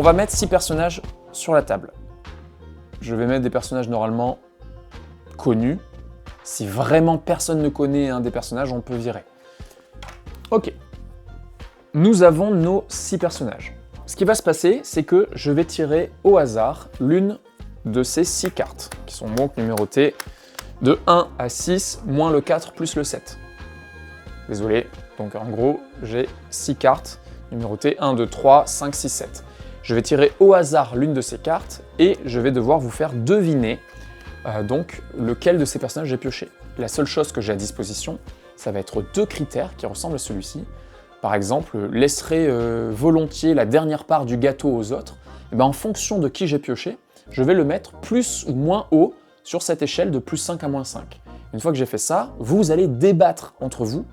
On va mettre 6 personnages sur la table. Je vais mettre des personnages normalement connus. Si vraiment personne ne connaît un des personnages, on peut virer. Ok. Nous avons nos 6 personnages. Ce qui va se passer, c'est que je vais tirer au hasard l'une de ces 6 cartes, qui sont donc numérotées de 1 à 6, moins le 4 plus le 7. Désolé, donc en gros, j'ai 6 cartes numérotées 1, 2, 3, 5, 6, 7. Je vais tirer au hasard l'une de ces cartes et je vais devoir vous faire deviner donc lequel de ces personnages j'ai pioché. La seule chose que j'ai à disposition, ça va être 2 critères qui ressemblent à celui-ci. Par exemple, laisserai volontiers la dernière part du gâteau aux autres. Et ben, en fonction de qui j'ai pioché, je vais le mettre plus ou moins haut sur cette échelle de plus 5 à moins 5. Une fois que j'ai fait ça, vous allez débattre entre vous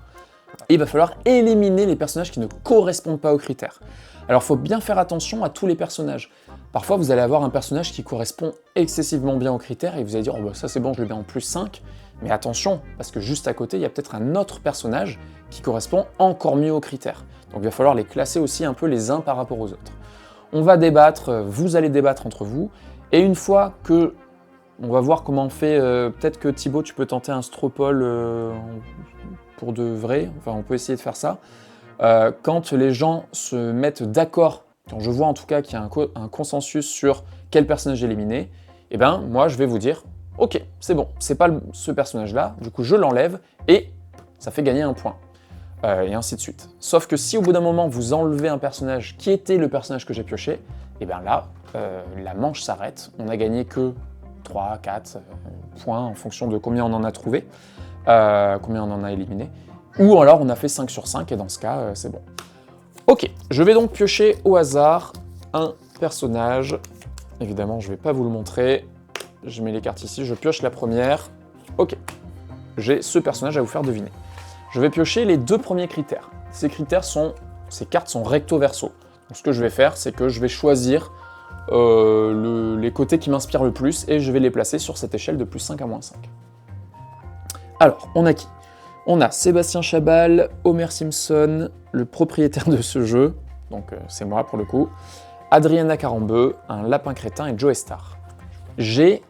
et il va falloir éliminer les personnages qui ne correspondent pas aux critères. Alors il faut bien faire attention à tous les personnages. Parfois vous allez avoir un personnage qui correspond excessivement bien aux critères et vous allez dire oh bah ça c'est bon, je le mets en plus 5. Mais attention, parce que juste à côté, il y a peut-être un autre personnage qui correspond encore mieux aux critères. Donc il va falloir les classer aussi un peu les uns par rapport aux autres. On va débattre, vous allez débattre entre vous, et une fois que on va voir comment on fait, peut-être que Thibaut, tu peux tenter un Stropole pour de vrai, enfin on peut essayer de faire ça. Quand les gens se mettent d'accord, quand je vois en tout cas qu'il y a un consensus sur quel personnage éliminer, et ben moi je vais vous dire ok, c'est bon, c'est pas ce personnage-là, du coup je l'enlève et ça fait gagner un point. Et ainsi de suite. Sauf que si au bout d'un moment vous enlevez un personnage qui était le personnage que j'ai pioché, et bien là, la manche s'arrête, on n'a gagné que 3, 4 points en fonction de combien on en a trouvé, combien on en a éliminé, ou alors on a fait 5 sur 5 et dans ce cas, c'est bon. Ok, je vais donc piocher au hasard un personnage, évidemment je ne vais pas vous le montrer, je mets les cartes ici, je pioche la première, ok, j'ai ce personnage à vous faire deviner. Je vais piocher les 2 premiers critères. Ces cartes sont recto-verso. Donc ce que je vais faire, c'est que je vais choisir les côtés qui m'inspirent le plus et je vais les placer sur cette échelle de plus 5 à moins 5. Alors, on a qui? On a Sébastien Chabal, Homer Simpson, le propriétaire de ce jeu, donc c'est moi pour le coup, Adriana Carambeu, un lapin crétin et Joe Star. J'ai,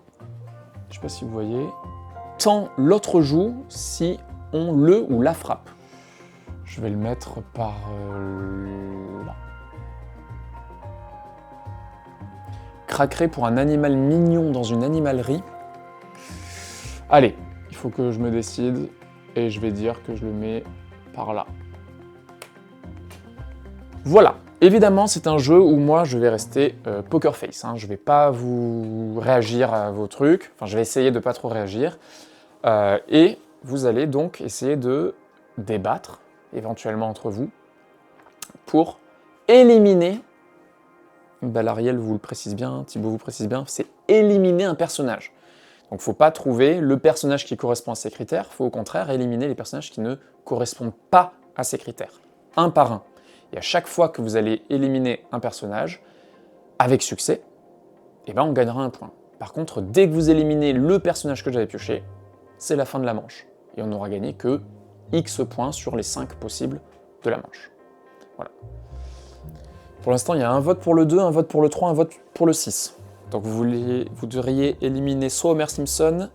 je sais pas si vous voyez, tant l'autre joue si on le ou la frappe. Je vais le mettre par là. Craquerait pour un animal mignon dans une animalerie. Allez, il faut que je me décide et je vais dire que je le mets par là. Voilà. Évidemment, c'est un jeu où moi je vais rester poker face. Je vais pas vous réagir à vos trucs. Enfin, je vais essayer de pas trop réagir. Et vous allez donc essayer de débattre, éventuellement entre vous, pour éliminer, L'Ariel vous le précise bien, Thibaut vous précise bien, c'est éliminer un personnage. Donc il ne faut pas trouver le personnage qui correspond à ces critères, il faut au contraire éliminer les personnages qui ne correspondent pas à ces critères, un par un. Et à chaque fois que vous allez éliminer un personnage, avec succès, eh ben on gagnera un point. Par contre, dès que vous éliminez le personnage que j'avais pioché, c'est la fin de la manche. Et on n'aura gagné que X points sur les 5 possibles de la manche. Voilà. Pour l'instant, il y a un vote pour le 2, un vote pour le 3, un vote pour le 6. Donc vous devriez éliminer soit Homer Simpson,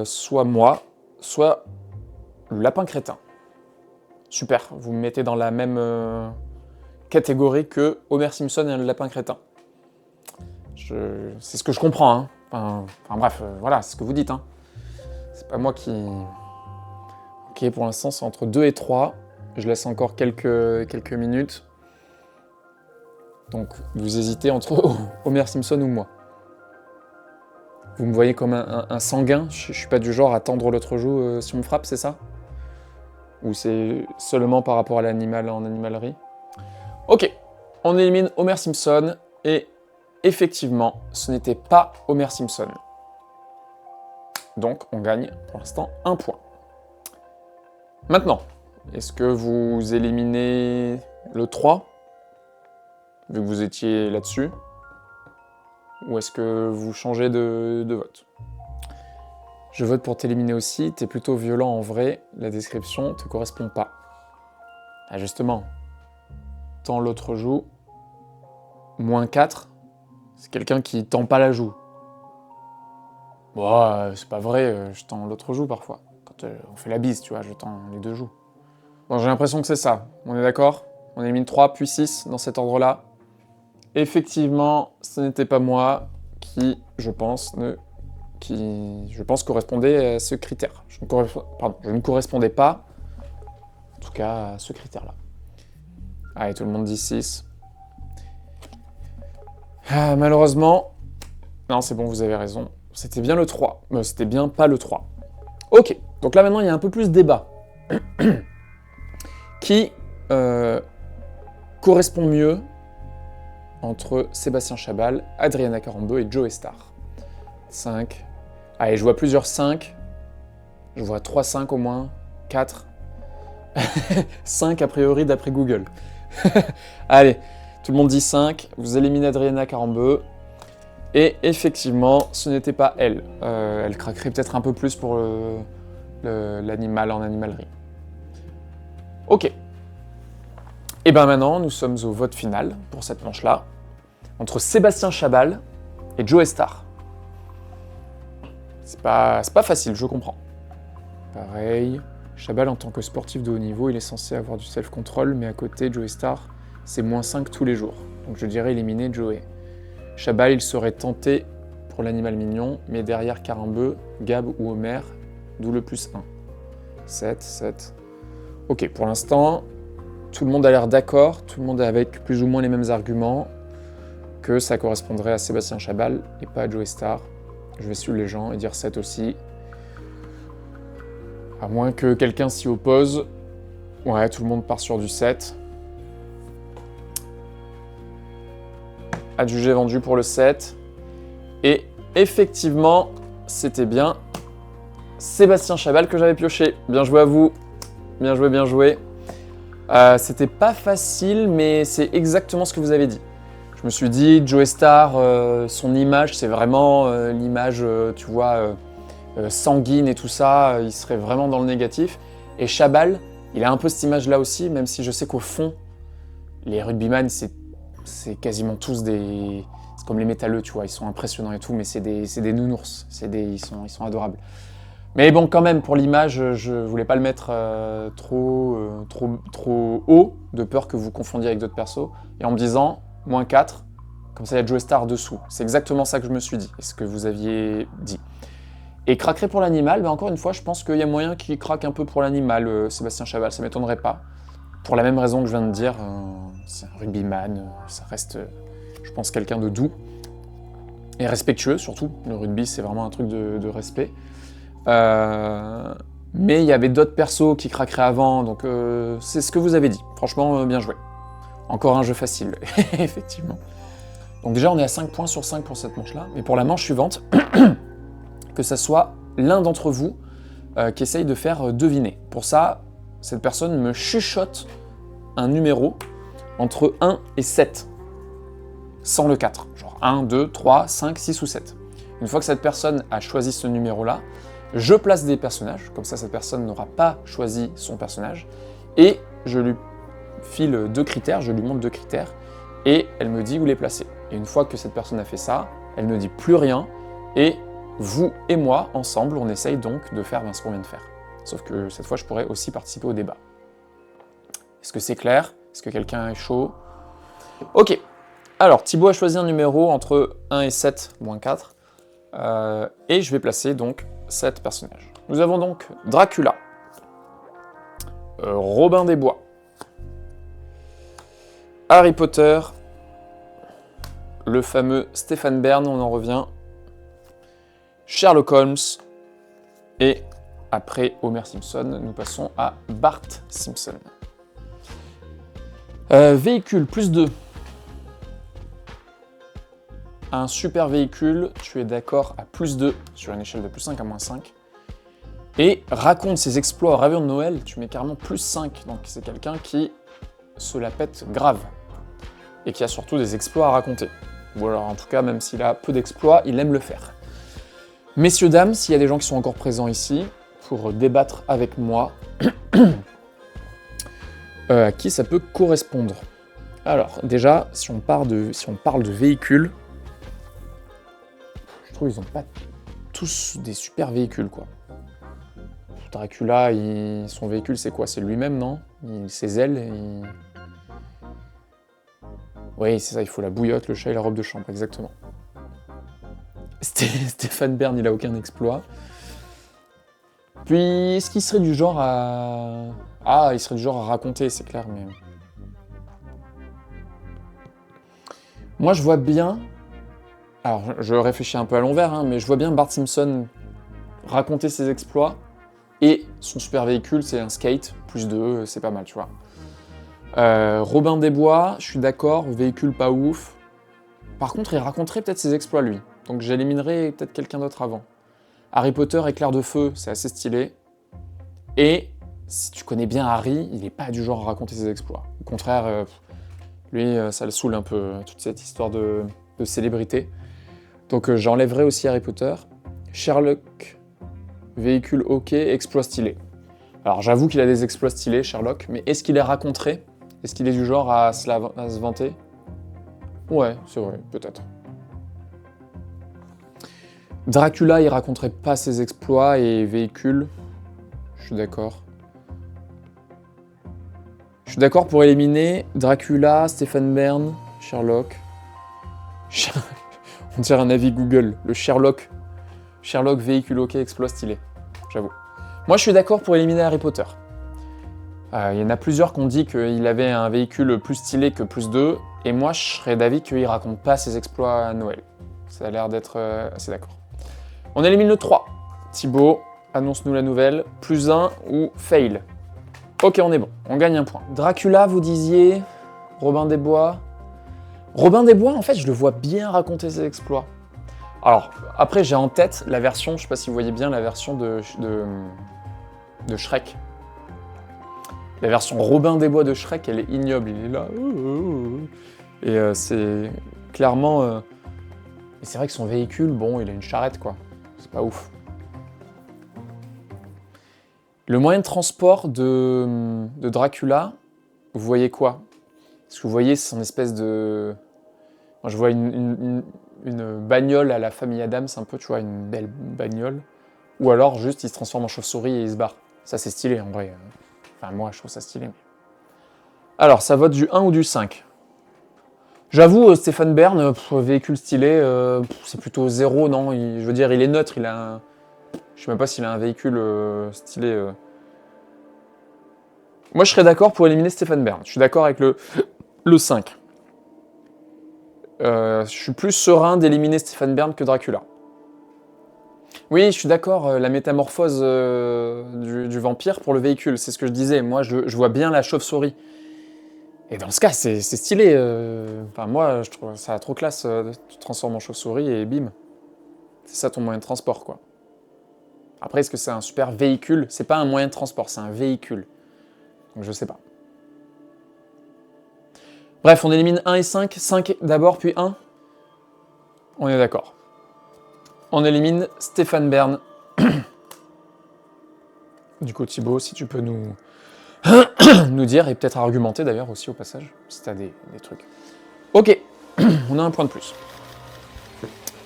soit moi, soit le lapin crétin. Super, vous me mettez dans la même catégorie que Homer Simpson et le lapin crétin. C'est ce que je comprends, hein. Enfin bref, voilà, c'est ce que vous dites, hein. C'est pas moi qui... Ok, pour l'instant, c'est entre 2 et 3. Je laisse encore quelques minutes. Donc, vous hésitez entre Homer Simpson ou moi. Vous me voyez comme un sanguin. Je suis pas du genre à tendre l'autre joue si on me frappe, c'est ça? Ou c'est seulement par rapport à l'animal en animalerie? Ok, on élimine Homer Simpson et effectivement, ce n'était pas Homer Simpson. Donc, on gagne pour l'instant un point. Maintenant, est-ce que vous éliminez le 3, vu que vous étiez là-dessus? Ou est-ce que vous changez de vote? Je vote pour t'éliminer aussi, t'es plutôt violent en vrai, la description te correspond pas. Ah justement, tend l'autre joue. -4, c'est quelqu'un qui tend pas la joue. Bon, c'est pas vrai, je tends l'autre joue parfois. Quand on fait la bise, tu vois, je tends les deux joues. Bon, j'ai l'impression que c'est ça. On est d'accord? On élimine 3 puis 6 dans cet ordre-là. Effectivement, ce n'était pas moi qui, je pense, correspondait à ce critère. Je ne correspondais pas, en tout cas, à ce critère-là. Allez, tout le monde dit 6. Ah, malheureusement... Non, c'est bon, vous avez raison. C'était bien le 3. C'était bien pas le 3. Ok, donc là maintenant, il y a un peu plus de débat. Qui correspond mieux entre Sébastien Chabal, Adriana Carambeu et Joey Star? 5. Allez, je vois plusieurs 5. Je vois 3 5 au moins. 4. 5 a priori d'après Google. Allez, tout le monde dit 5. Vous éliminez Adriana Carambeu. Et effectivement, ce n'était pas elle. Elle craquerait peut-être un peu plus pour l'animal en animalerie. Ok. Et bien maintenant, nous sommes au vote final pour cette manche-là, entre Sébastien Chabal et Joey Star. C'est pas facile, je comprends. Pareil, Chabal en tant que sportif de haut niveau, il est censé avoir du self-control, mais à côté, Joey Star, c'est -5 tous les jours. Donc je dirais éliminer Joey. Chabal, il serait tenté pour l'animal mignon, mais derrière Carambeu, Gab ou Homer, d'où le +1. 7, 7. Ok, pour l'instant, tout le monde a l'air d'accord, tout le monde est avec plus ou moins les mêmes arguments, que ça correspondrait à Sébastien Chabal et pas à Joey Star. Je vais suivre les gens et dire 7 aussi. À moins que quelqu'un s'y oppose. Ouais, tout le monde part sur du 7. Adjugé vendu pour le 7. Et effectivement, c'était bien Sébastien Chabal que j'avais pioché. Bien joué à vous. Bien joué, bien joué. C'était pas facile, mais c'est exactement ce que vous avez dit. Je me suis dit, Joey Star, son image, c'est vraiment l'image, tu vois, sanguine et tout ça. Il serait vraiment dans le négatif. Et Chabal, il a un peu cette image-là aussi, même si je sais qu'au fond, les rugbyman, c'est quasiment tous des... C'est comme les métalleux, tu vois, ils sont impressionnants et tout, mais c'est des nounours. Ils sont adorables. Mais bon, quand même, pour l'image, je voulais pas le mettre trop haut, de peur que vous confondiez avec d'autres persos. Et en me disant, -4, comme ça il y a Joey Star dessous. C'est exactement ça que je me suis dit, et ce que vous aviez dit. Et craquerait pour l'animal, ben encore une fois, je pense qu'il y a moyen qu'il craque un peu pour l'animal, Sébastien Chabal, ça m'étonnerait pas. Pour la même raison que je viens de dire, c'est un rugbyman, ça reste, je pense, quelqu'un de doux. Et respectueux, surtout. Le rugby, c'est vraiment un truc de respect. Mais il y avait d'autres persos qui craqueraient avant, donc c'est ce que vous avez dit. Franchement, bien joué. Encore un jeu facile, effectivement. Donc déjà, on est à 5 points sur 5 pour cette manche-là. Mais pour la manche suivante, que ça soit l'un d'entre vous qui essaye de faire deviner. Pour ça, cette personne me chuchote un numéro entre 1 et 7, sans le 4. Genre 1, 2, 3, 5, 6 ou 7. Une fois que cette personne a choisi ce numéro-là, je place des personnages, comme ça cette personne n'aura pas choisi son personnage, et je lui file 2 critères, je lui montre 2 critères, et elle me dit où les placer. Et une fois que cette personne a fait ça, elle ne dit plus rien, et vous et moi, ensemble, on essaye donc de faire ce qu'on vient de faire. Sauf que cette fois, je pourrais aussi participer au débat. Est-ce que c'est clair? Est-ce que quelqu'un est chaud? Ok. Alors, Thibaut a choisi un numéro entre 1 et 7, -4, et je vais placer donc 7 personnages. Nous avons donc Dracula, Robin des Bois, Harry Potter, le fameux Stéphane Bern, on en revient, Sherlock Holmes, et après Homer Simpson, nous passons à Bart Simpson. Véhicule, +2. Un super véhicule, tu es d'accord à +2 sur une échelle de +5 à -5. Et raconte ses exploits au réveillon de Noël, tu mets carrément +5. Donc c'est quelqu'un qui se la pète grave. Et qui a surtout des exploits à raconter. Ou alors en tout cas, même s'il a peu d'exploits, il aime le faire. Messieurs, dames, s'il y a des gens qui sont encore présents ici, pour débattre avec moi, à qui ça peut correspondre. Alors, déjà, si on parle de véhicules, je trouve qu'ils ont pas tous des super véhicules, quoi. Dracula, son véhicule, c'est quoi? C'est lui-même, non? Ses ailes, Oui, c'est ça, il faut la bouillotte, le chat et la robe de chambre, exactement. Stéphane Bern, il a aucun exploit. Puis, est-ce qu'il serait du genre à... Ah, il serait du genre à raconter, c'est clair, mais... Moi, je vois bien... Alors, je réfléchis un peu à l'envers, hein, mais je vois bien Bart Simpson raconter ses exploits, et son super véhicule, c'est un skate, plus 2, c'est pas mal, tu vois. Robin des Bois, je suis d'accord, véhicule pas ouf. Par contre, il raconterait peut-être ses exploits, lui. Donc j'éliminerai peut-être quelqu'un d'autre avant. Harry Potter, éclair de feu, c'est assez stylé. Et si tu connais bien Harry, il est pas du genre à raconter ses exploits. Au contraire, lui, ça le saoule un peu, toute cette histoire de célébrité. Donc j'enlèverai aussi Harry Potter. Sherlock, véhicule ok, exploit stylé. Alors j'avoue qu'il a des exploits stylés, Sherlock, mais est-ce qu'il les raconterait? Est-ce qu'il est du genre à se vanter? Ouais, c'est vrai, peut-être. Dracula, il raconterait pas ses exploits et véhicules. Je suis d'accord. Je suis d'accord pour éliminer Dracula, Stéphane Bern, Sherlock. On dirait un avis Google, le Sherlock. Sherlock, véhicule ok, exploit stylé. J'avoue. Moi, je suis d'accord pour éliminer Harry Potter. Il y en a plusieurs qui ont dit qu'il avait un véhicule plus stylé que plus 2, et moi, je serais d'avis qu'il raconte pas ses exploits à Noël. Ça a l'air d'être assez d'accord. On élimine le 3. Thibaut, annonce-nous la nouvelle. Plus 1 ou fail. Ok, on est bon. On gagne un point. Dracula, vous disiez. Robin des Bois. Robin des Bois, en fait, je le vois bien raconter ses exploits. Alors, après, j'ai en tête la version, je sais pas si vous voyez bien la version de Shrek. La version Robin des Bois de Shrek, elle est ignoble. Il est là. Et c'est clairement... Et c'est vrai que son véhicule, bon, il a une charrette, quoi. C'est pas ouf. Le moyen de transport de Dracula, vous voyez quoi? Est-ce que vous voyez son espèce de... Moi, je vois une bagnole à la famille Adams, un peu, tu vois, une belle bagnole. Ou alors, juste, il se transforme en chauve-souris et il se barre. Ça, c'est stylé, en vrai. Enfin, moi, je trouve ça stylé. Alors, ça vote du 1 ou du 5? J'avoue, Stéphane Bern, véhicule stylé, c'est plutôt 0, non? Je veux dire, il est neutre, il a un... Je sais même pas s'il a un véhicule stylé. Moi, je serais d'accord pour éliminer Stéphane Bern. Je suis d'accord avec le 5. Je suis plus serein d'éliminer Stéphane Bern que Dracula. Oui, je suis d'accord, la métamorphose du vampire pour le véhicule, c'est ce que je disais. Moi, je vois bien la chauve-souris. Et dans ce cas, c'est stylé. Enfin, moi, je trouve ça trop classe. Tu te transformes en chauve-souris et bim. C'est ça ton moyen de transport, quoi. Après, est-ce que c'est un super véhicule? C'est pas un moyen de transport, c'est un véhicule. Donc je sais pas. Bref, on élimine 1 et 5. 5 d'abord, puis 1. On est d'accord. On élimine Stéphane Bern. Du coup, Thibaut, si tu peux nous dire, et peut-être argumenter d'ailleurs aussi au passage, si t'as des trucs. Ok, on a un point de plus.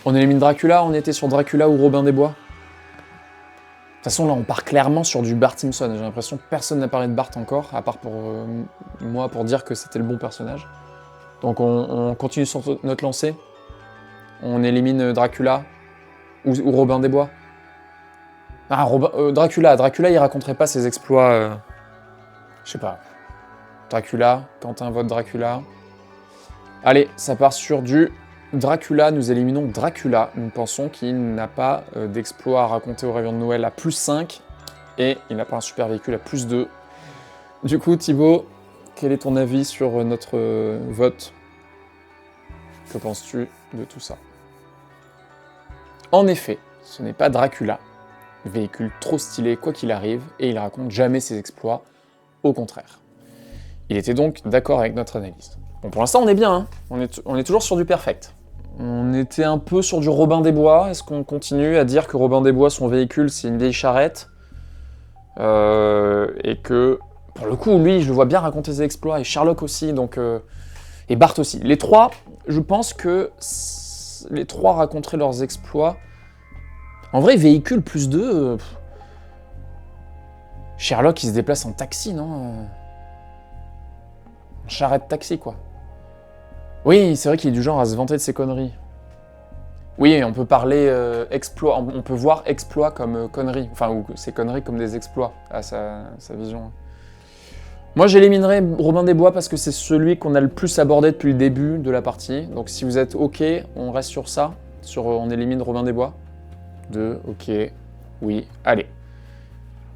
On élimine Dracula, on était sur Dracula ou Robin des Bois. De toute façon, là, on part clairement sur du Bart Simpson. J'ai l'impression que personne n'a parlé de Bart encore, à part pour moi, pour dire que c'était le bon personnage. Donc on continue sur notre lancée. On élimine Dracula ou Robin des Bois. Ah, Dracula, il raconterait pas ses exploits... Je sais pas. Dracula, Quentin vote Dracula. Allez, ça part sur du Dracula. Nous éliminons Dracula. Nous pensons qu'il n'a pas d'exploit à raconter au réveillon de Noël à plus 5. Et il n'a pas un super véhicule à plus 2. Du coup, Thibaut, quel est ton avis sur notre vote? Que penses-tu de tout ça? En effet, ce n'est pas Dracula. Véhicule trop stylé quoi qu'il arrive. Et il raconte jamais ses exploits. Au contraire. Il était donc d'accord avec notre analyse. Bon, pour l'instant, on est bien, hein. On est toujours sur du perfect. On était un peu sur du Robin des Bois. Est-ce qu'on continue à dire que Robin des Bois, son véhicule, c'est une vieille charrette et que, pour le coup, lui, je le vois bien raconter ses exploits, et Sherlock aussi, donc Et Bart aussi. Les trois, je pense que les trois raconteraient leurs exploits. En vrai, véhicule plus 2... Sherlock, il se déplace en taxi, non? En charrette taxi, quoi. Oui, c'est vrai qu'il est du genre à se vanter de ses conneries. Oui, on peut parler exploit, on peut voir exploit comme conneries, enfin, ou ses conneries comme des exploits, à sa vision. Moi, j'éliminerai Robin des Bois parce que c'est celui qu'on a le plus abordé depuis le début de la partie. Donc si vous êtes OK, on reste sur ça, on élimine Robin des Bois. 2, OK, oui, allez.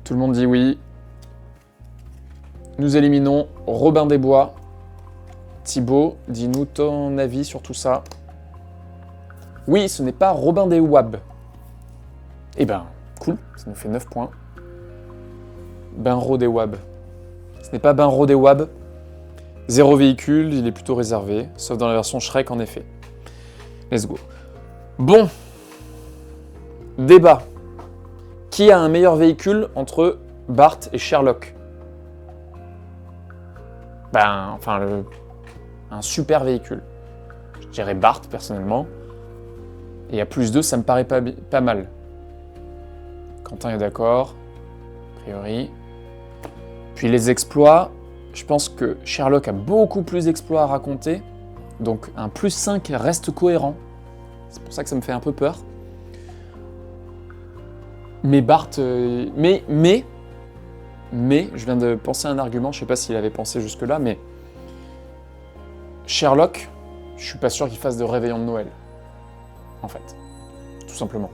Tout le monde dit oui. Nous éliminons Robin des Bois. Thibaut, dis-nous ton avis sur tout ça. Oui, ce n'est pas Robin des Wab. Eh ben, cool, ça nous fait 9 points. Benro des Wab. Ce n'est pas Benro des Wab. 0 véhicule, il est plutôt réservé, sauf dans la version Shrek en effet. Let's go. Bon. Débat. Qui a un meilleur véhicule entre Bart et Sherlock? Ben, enfin, un super véhicule. Je dirais Bart, personnellement. Et à plus 2, ça me paraît pas mal. Quentin est d'accord, a priori. Puis les exploits, je pense que Sherlock a beaucoup plus d'exploits à raconter. Donc un plus 5 reste cohérent. C'est pour ça que ça me fait un peu peur. Mais Bart... mais, je viens de penser à un argument, je sais pas s'il avait pensé jusque-là, mais... Sherlock, je suis pas sûr qu'il fasse de réveillon de Noël. En fait. Tout simplement.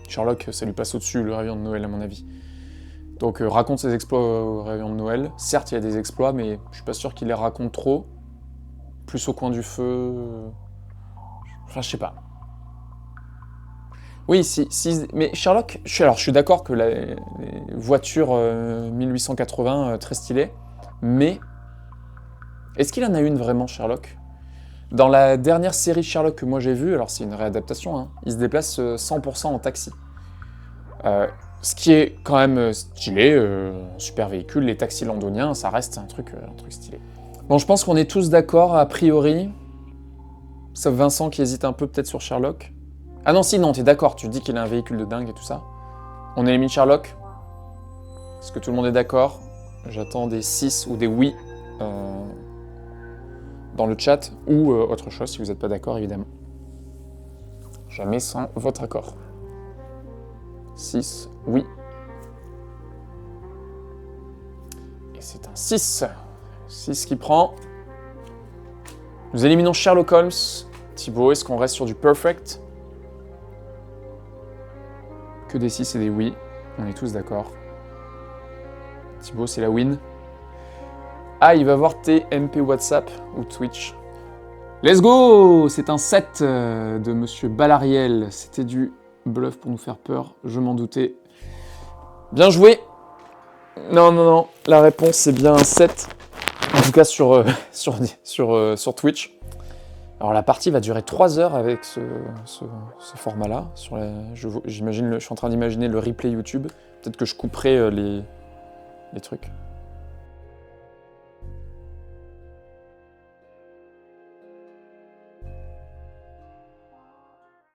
Sherlock, ça lui passe au-dessus, le réveillon de Noël, à mon avis. Donc, raconte ses exploits au réveillon de Noël. Certes, il y a des exploits, mais je suis pas sûr qu'il les raconte trop. Plus au coin du feu... Enfin, je sais pas. Oui, mais Sherlock... je suis d'accord que les voitures 1880, très stylées, mais... Est-ce qu'il en a une vraiment, Sherlock? Dans la dernière série Sherlock que moi j'ai vue, alors c'est une réadaptation, hein, il se déplace 100% en taxi. Ce qui est quand même stylé, super véhicule, les taxis londoniens, ça reste un truc stylé. Bon, je pense qu'on est tous d'accord, a priori, sauf Vincent qui hésite un peu peut-être sur Sherlock. Ah non, si, non, t'es d'accord, tu dis qu'il a un véhicule de dingue et tout ça. On élimine Sherlock? Est-ce que tout le monde est d'accord? J'attends des 6 ou des oui dans le chat, ou autre chose si vous n'êtes pas d'accord, évidemment. Jamais sans votre accord. 6, oui. Et c'est un 6. 6 qui prend. Nous éliminons Sherlock Holmes. Thibaut, est-ce qu'on reste sur du perfect? Que des 6 et des oui. On est tous d'accord. Thibaut, c'est la win. Ah, il va voir tes MP WhatsApp ou Twitch. Let's go! C'est un 7 de Monsieur Balariel. C'était du bluff pour nous faire peur, je m'en doutais. Bien joué! Non, la réponse c'est bien un 7. En tout cas sur Twitch. Alors la partie va durer 3 heures avec ce format-là. Je suis en train d'imaginer le replay YouTube. Peut-être que je couperai les trucs.